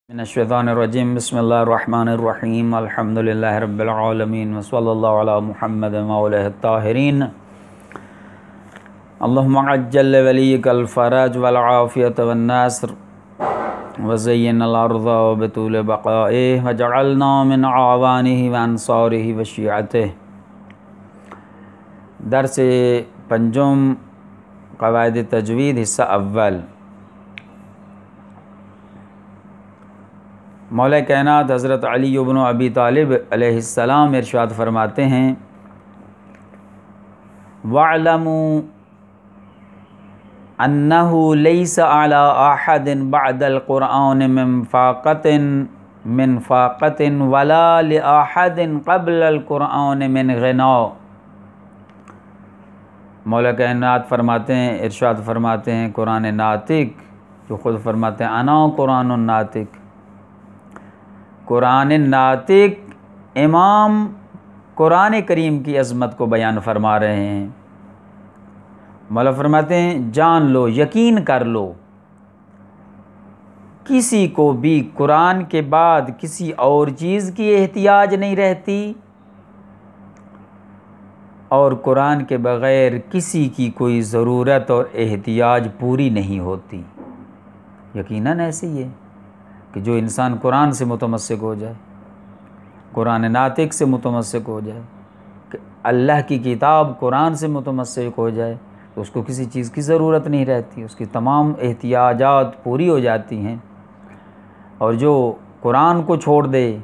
मिनश्शैतानिर्रजीम बिस्मिल्लाहिर्रहमानिर्रहीम अल्हम्दुलिल्लाहि रब्बिल आलमीन व सल्लल्लाहु अला मुहम्मद व आलिहि ताहिरीन अल्लाहुम्मा अज्जल वलियकल फरज वल आफियत वन नस्र व ज़य्यिनल अर्ज़ बितूल बक़ाइहि व जअलना मिन आवानिहि व अंसारिहि व शियअतिहि। दर्स पंजुम क़वाइद तजवीद हिस्सा अव्वल। मौला कायनात हज़रत अली इब्न अबी तालिब अलैहिस्सलाम इरशाद फरमाते हैं, वअलमू अन्नहु लैसा अला अहदिन बअदल कुरआन मिन फ़ाक़तिन वला लिअहदिन क़ब्लल कुरआन मिन ग़िना। मौला कायनात फरमाते हैं, इरशाद फरमाते हैं, कुरान नातिक जो ख़ुद फरमाते हैं अना कुरानुन नातिक, कुरान नातिक इमाम कुरान करीम की अज़मत को बयान फरमा रहे हैं। मौला फरमाते हैं, जान लो, यकीन कर लो, किसी को भी कुरान के बाद किसी और चीज़ की एहतियाज नहीं रहती और कुरान के बग़ैर किसी की कोई ज़रूरत और एहतियाज पूरी नहीं होती। यकीनन ऐसे ही है कि जो इंसान कुरान से मुतमस्सिक हो जाए, कुरान नातिक से मुतमस्सिक हो जाए, कि अल्लाह की किताब कुरान से मुतमस्सिक हो जाए, तो उसको किसी चीज़ की ज़रूरत नहीं रहती, उसकी तमाम एहतियाजात पूरी हो जाती हैं। और जो कुरान को छोड़ दे,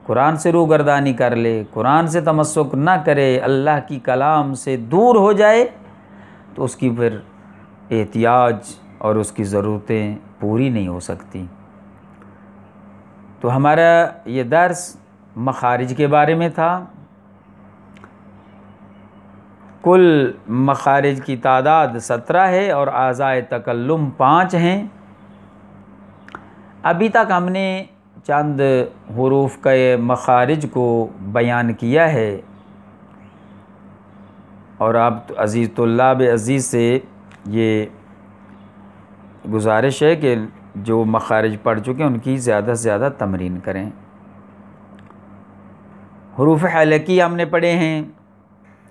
कुरान से रूगर्दानी कर ले, कुरान से तमस्सुक न करे, अल्लाह की कलाम से दूर हो जाए, तो उसकी फिर एहतियाज और उसकी ज़रूरतें पूरी नहीं हो सकती। तो हमारा ये दर्स मखारिज के बारे में था। कुल मखारिज की तादाद 17 है और आज़ाए तकल्लुम 5 हैं। अभी तक हमने चंद हुरूफ के मखारिज को बयान किया है और आप अज़ीज़ तुल्लाब अज़ीज़ से ये गुजारिश है कि जो मखारिज पढ़ चुके हैं उनकी ज़्यादा से ज़्यादा तमरीन करें। हुरूफ हलकी हमने पढ़े हैं,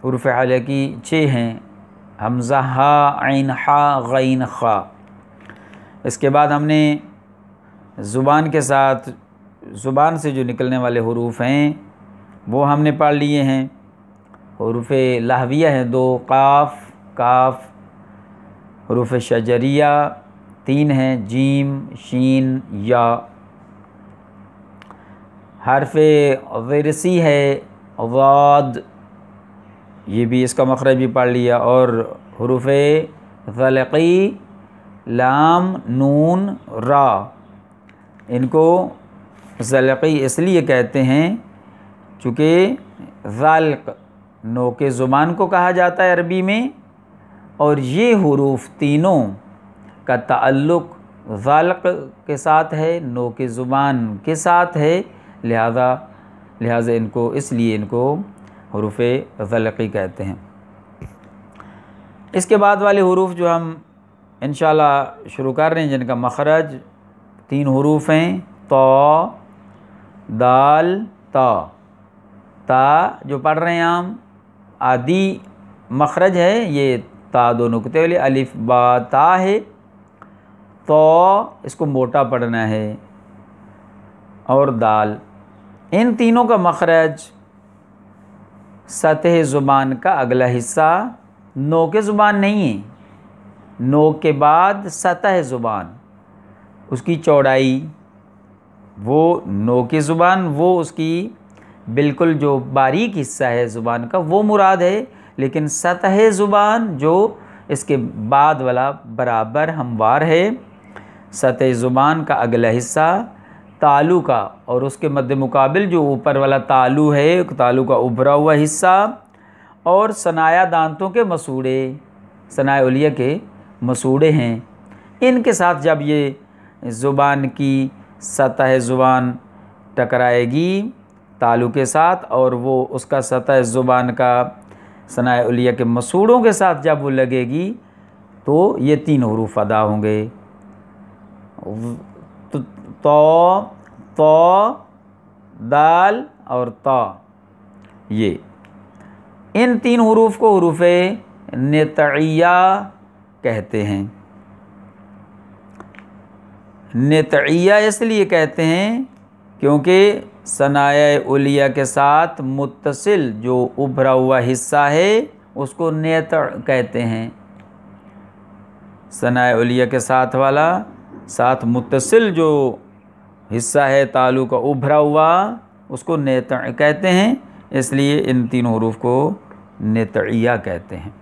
हुरूफ हलकी 6 हैं, हमज़ा, हा, ऐन, हा, गैन, खा। इसके बाद हमने ज़ुबान के साथ, ज़ुबान से जो निकलने वाले हुरूफ हैं वो हमने पढ़ लिए हैं। हुरूफ लहविया हैं 2, काफ, काफ। हुरूफ शजरिया 3 हैं, जीम, शीन, या। हरफ़े विरसी है वाद, ये भी इसका मखरज भी पढ़ लिया। और हुरूफ़े ज़लक़ी, लाम, नून, रा, इनको ज़लक़ी इसलिए कहते हैं चूँकि ज़ल्क़ नोके ज़ुबान को कहा जाता है अरबी में, और ये हुरूफ तीनों का ताल्लुक़ ज़ल्क़ के साथ है, नोके ज़ुबान के साथ है, लिहाजा इनको, इसलिए इनको हुरूफ़े ज़लक़ी कहते हैं। इसके बाद वाले हुरूफ जो हम इंशाअल्लाह शुरू कर रहे हैं, जिनका मखरज 3 हुरूफ हैं, तो, दाल, ता। ता जो पढ़ रहे हैं हम, आदि मखरज है, ये ता 2 नुक्ते वाले अलिफ बा ता है। तो इसको मोटा पढ़ना है। और दाल, इन तीनों का मखरज सतह ज़ुबान का अगला हिस्सा, नोके ज़ुबान नहीं है, नोक के बाद सतह ज़ुबान, उसकी चौड़ाई, वो नोके ज़ुबान, वो उसकी बिल्कुल जो बारीक हिस्सा है ज़ुबान का, वो मुराद है। लेकिन सतह ज़ुबान जो इसके बाद वाला बराबर हमवार है, सतह ज़ुबान का अगला हिस्सा तालू का, और उसके मद्दे मुकाबिल जो ऊपर वाला तालू है, तालू का उभरा हुआ हिस्सा, और सनाया दांतों के मसूड़े, सनाया उलिया के मसूड़े हैं, इनके साथ जब ये ज़ुबान की सतह ज़ुबान टकराएगी तालू के साथ, और वो उसका सतह ज़ुबान का सनाया उलिया के मसूड़ों के साथ जब वो लगेगी, तो ये 3 हुरूफ अदा होंगे। तो, दाल और ता, ये इन 3 हुरूफ को हुरूफ नितइया कहते हैं। नितइया इसलिए कहते हैं क्योंकि सनाया उलिया के साथ मुत्तसिल जो उभरा हुआ हिस्सा है उसको नेत कहते हैं। सनाया उलिया के साथ मुत्तसिल जो हिस्सा है तालु का उभरा हुआ उसको नेत कहते हैं, इसलिए इन 3 हुरूफ को नेतइया कहते हैं।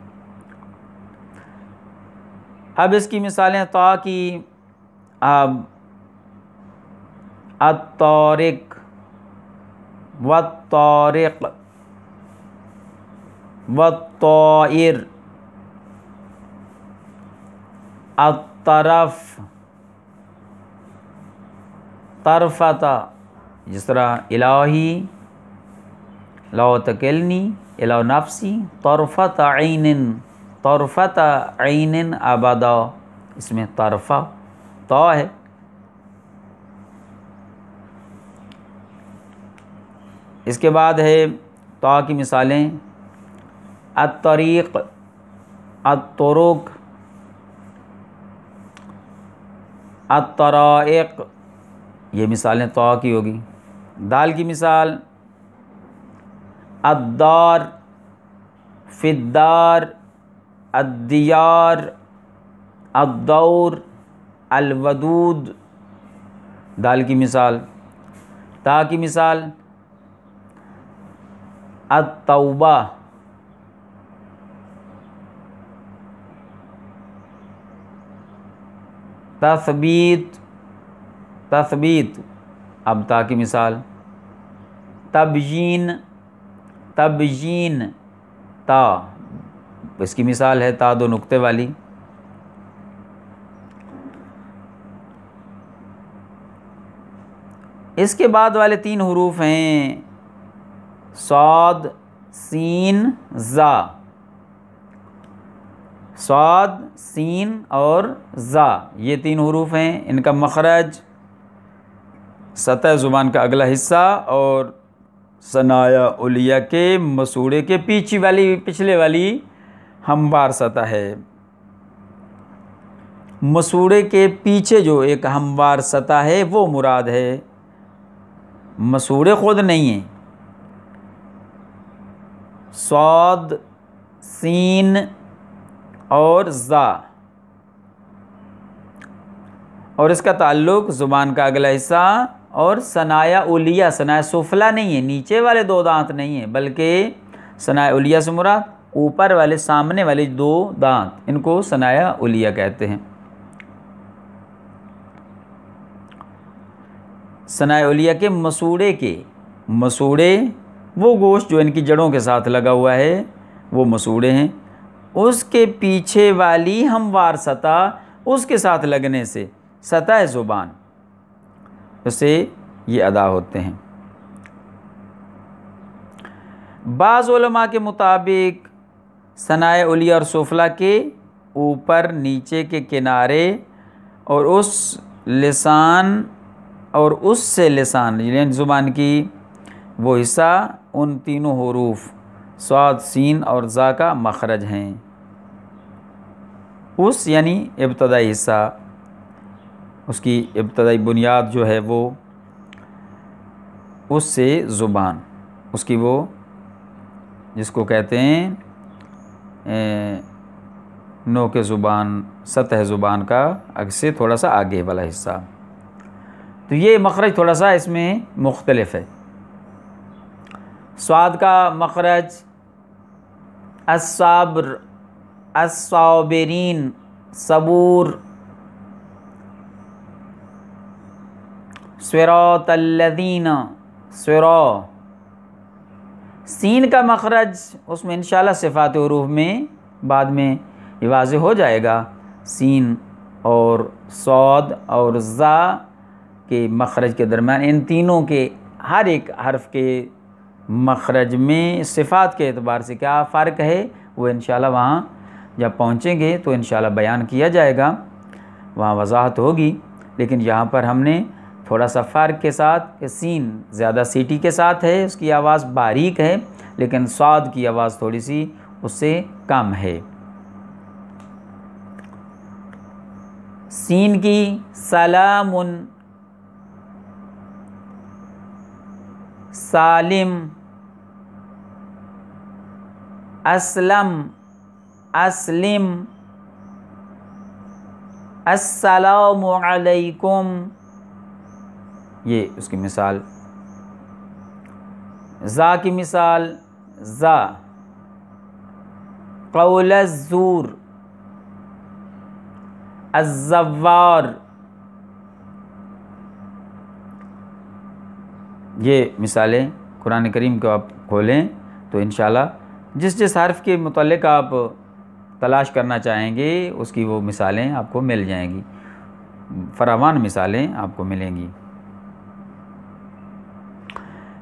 अब इसकी मिसालें ता की, अब अत्तारिक, वत्तारिक, वत्ताइर, अत्तरफ, तरफता, जिस तरह इलाही, ला तकिलनी इला नफ्सी, तरफत ऐनिन, तरफत ऐनिन अबदा, इसमें तरफा ता है। इसके बाद है ता की मिसालें अत्तरीक़, अत्तुरुक, अत्तराइक़, ये मिसालें ता की होगी। दाल की मिसाल अद्दार, फिद्दार, अद्दियार, अद्दौर, अलवदूद, दाल की मिसाल। ता की मिसाल अत्तौबा, तस्बीत, तस्बीत। अब ता की मिसाल तबयीन, तबयीन, ता, इसकी मिसाल है ता 2 नुक्ते वाली। इसके बाद वाले 3 हुरूफ हैं साद, सीन, जा। साद, सीन और जा, ये 3 हुरूफ हैं। इनका मखरज सतह ज़ुबान का अगला हिस्सा और सनाया उलिया के मसूड़े के पिछले वाली हमवार सतह है। मसूड़े के पीछे जो एक हमवार सतह है वो मुराद है, मसूड़े खुद नहीं है। साद, सीन और जा, और इसका ताल्लुक़ ज़ुबान का अगला हिस्सा और सनाया उलिया, सनाया सुफला नहीं है, नीचे वाले 2 दांत नहीं है, बल्कि सनाया उलिया से मुराद ऊपर वाले सामने वाले 2 दांत, इनको सनाया उलिया कहते हैं। सनाया उलिया के मसूड़े वो गोश्त जो इनकी जड़ों के साथ लगा हुआ है वो मसूड़े हैं, उसके पीछे वाली हमवार सतह उसके साथ लगने से सतह ज़ुबान उससे ये अदा होते हैं। बाज़ उलमा के मुताबिक सनाया उलिया और सुफला के ऊपर नीचे के किनारे और उस लिसान और उससे लिसान यानी ज़ुबान की वो हिस्सा उन 3 हुरूफ साद, सीन और जा का मखरज हैं। उस यानी इब्तदाई हिस्सा, उसकी इब्तदाई बुनियाद जो है वो उससे ज़ुबान, उसकी वो जिसको कहते हैं नोके ज़ुबान, सतह ज़ुबान का अक्से थोड़ा सा आगे वाला हिस्सा। तो ये मखरज थोड़ा सा इसमें मुख्तलिफ है। स्वाद का मखरज अस्साब्र, अस्साबिरीन, सबूर, सिरातल्लज़ीन, सिरा। सीन का मखरज उसमें इंशाल्लाह सिफ़ात हुरूफ में बाद में ये वाज़ेह हो जाएगा। सीन और सौद और ज़ा के मखरज के दरमियान इन तीनों के हर एक हर्फ के मखरज में सिफ़ात के एतबार से क्या फ़र्क है वो इंशाल्लाह वहाँ जब पहुँचेंगे तो इंशाल्लाह बयान किया जाएगा, वहाँ वजाहत होगी। लेकिन यहाँ पर हमने थोड़ा सा फ़र्क के साथ कि सीन ज़्यादा सीटी के साथ है, उसकी आवाज़ बारीक है, लेकिन स्वाद की आवाज़ थोड़ी सी उससे कम है। सीन की सलामुन, सालिम, असलम, अस्लिम, अस्सलामु अलैकुम, ये उसकी मिसाल। ज़ा की मिसाल, ज़ा, क़ौलज़्ज़ूर, अज़्ज़व्वार, ये मिसालें कुरान करीम को आप खोलें तो इंशाल्लाह जिस जिस हर्फ़ के मुतल्लिक़ आप तलाश करना चाहेंगे उसकी वो मिसालें आपको मिल जाएंगी, फरावान मिसालें आपको मिलेंगी।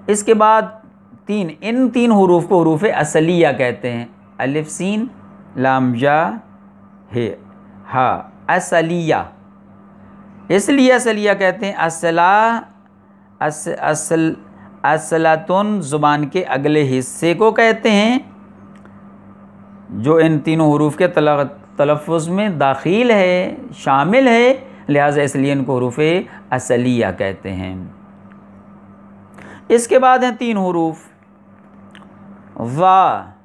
इसके बाद इन तीन हुरूफ को हुरूफ असलिया कहते हैं। अलिफ सीन लाम या हे हा, असलिया। इसलिए असलिया कहते हैं। असलतुन ज़ुबान के अगले हिस्से को कहते हैं जो इन तीनों हुरूफ के तलफ़्फ़ुज़ में दाखिल है, शामिल है, लिहाजा इसलिए इनको हुरूफ असलिया कहते हैं। इसके बाद हैं तीन हुरूफ ज़ा,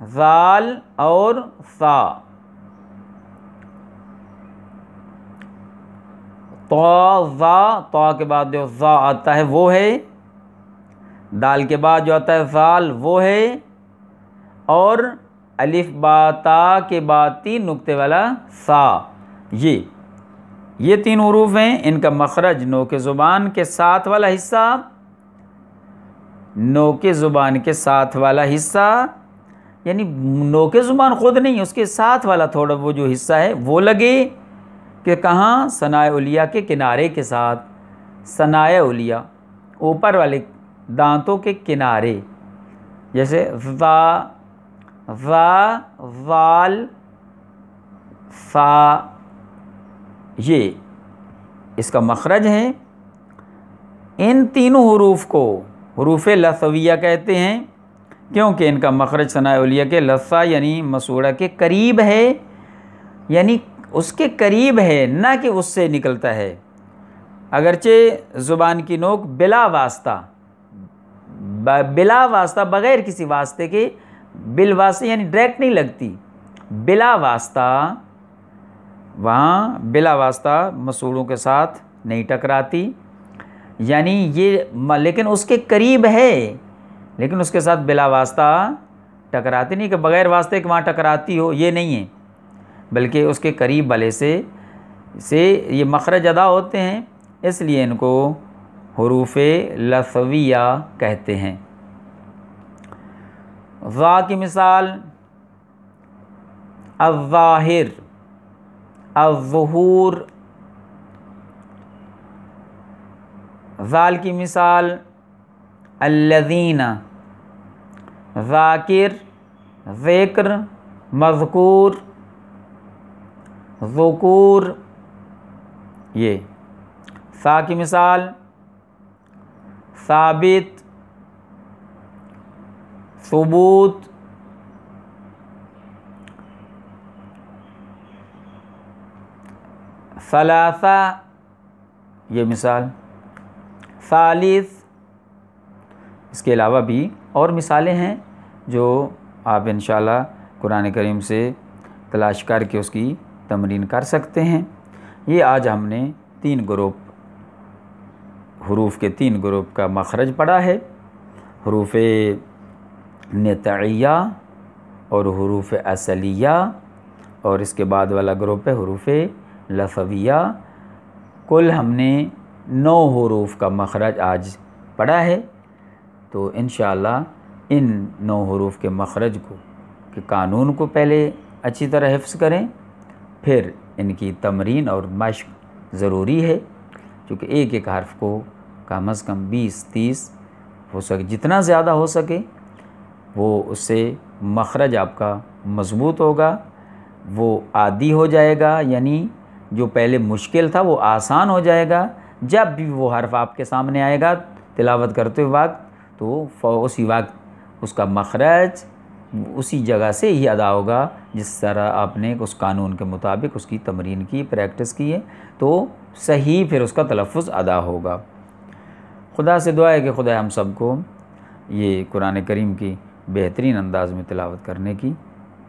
ज़ाल और सा। तो के बाद जो ज़ा आता है वो है, दाल के बाद जो आता है ज़ाल वो है, और अलिफ बा ता के बाद तीन नुक्ते वाला सा। ये तीन हुरूफ हैं। इनका मखरज नोके ज़ुबान के साथ वाला हिस्सा, नोके ज़ुबान के साथ वाला हिस्सा, यानी नोके ज़ुबान ख़ुद नहीं, उसके साथ वाला थोड़ा वो जो हिस्सा है वो लगे कि कहाँ, सनाए उलिया के किनारे के साथ। सनाए उलिया ऊपर वाले दांतों के किनारे, जैसे ज़ा, ज़ाल, सा, ये इसका मखरज है। इन तीनों हुरूफ को हुरूफ लसविया कहते हैं क्योंकि इनका मखरज सनाए उलिया के लस्सा यानी मसूड़ा के करीब है, यानी उसके करीब है, ना कि उससे निकलता है। अगरचे ज़ुबान की नोक बिला वास्ता बग़ैर किसी वास्ते के, बिल वास्ते यानी डायरेक्ट नहीं लगती, बिला वास्ता, वहाँ बिला वास्ता मसूड़ों के साथ नहीं टकराती, यानी ये लेकिन उसके करीब है, लेकिन उसके साथ बिला वास्ता टकराती नहीं कि बग़ैर वास्ते के वहाँ टकराती हो, ये नहीं है, बल्कि उसके करीब वाले से ये मखरज अदा होते हैं, इसलिए इनको हुरूफ लसविया कहते हैं। ज़ा की मिसाल अज़्ज़ाहिर, अज़्ज़ुहूर। ज़ाल की मिसाल अल्लज़ीना, ज़ाकिर, ज़िक्र, मज़कूर, ज़ुकूर। ये सा की मिसाल साबित, सुबूत, सलासा, ये मिसाल सालिस। इसके अलावा भी और मिसालें हैं जो आप इंशाल्लाह कुरान करीम से तलाश करके उसकी तमरीन कर सकते हैं। ये आज हमने तीन ग्रुप हुरूफ के तीन ग्रुप का मखरज पढ़ा है, हुरूफ नतइया और हुरूफ असलिया, और इसके बाद वाला ग्रुप है हुरूफ लसविया। कुल हमने 9 हुरूफ का मखरज आज पढ़ा है। तो इंशाअल्लाह इन 9 हुरूफ के मखरज को के कानून को पहले अच्छी तरह हिफ्ज़ करें, फिर इनकी तमरीन और मश्क ज़रूरी है, क्योंकि एक एक हर्फ को कम अज़ कम 20-30 हो सके, जितना ज़्यादा हो सके वो, उससे मखरज आपका मज़बूत होगा, वो आदी हो जाएगा, यानी जो पहले मुश्किल था वो आसान हो जाएगा, जब भी वो हर्फ आपके सामने आएगा तिलावत करते वक्त, तो उसी वक्त उसका मखरज उसी जगह से ही अदा होगा जिस तरह आपने उस कानून के मुताबिक उसकी तमरीन की, प्रैक्टिस की है, तो सही फिर उसका तलफ़ुज़ अदा होगा। खुदा से दुआ है कि खुदा हम सबको ये कुरान करीम की बेहतरीन अंदाज़ में तिलावत करने की,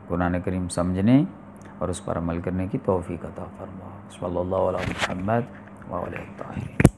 कुरान करीम समझने और उस पर अमल करने की तौफ़ीक़ अता फ़रमा। सल्लल्लाहु अलैहि वसल्लम व अलैहि ताहिरीन।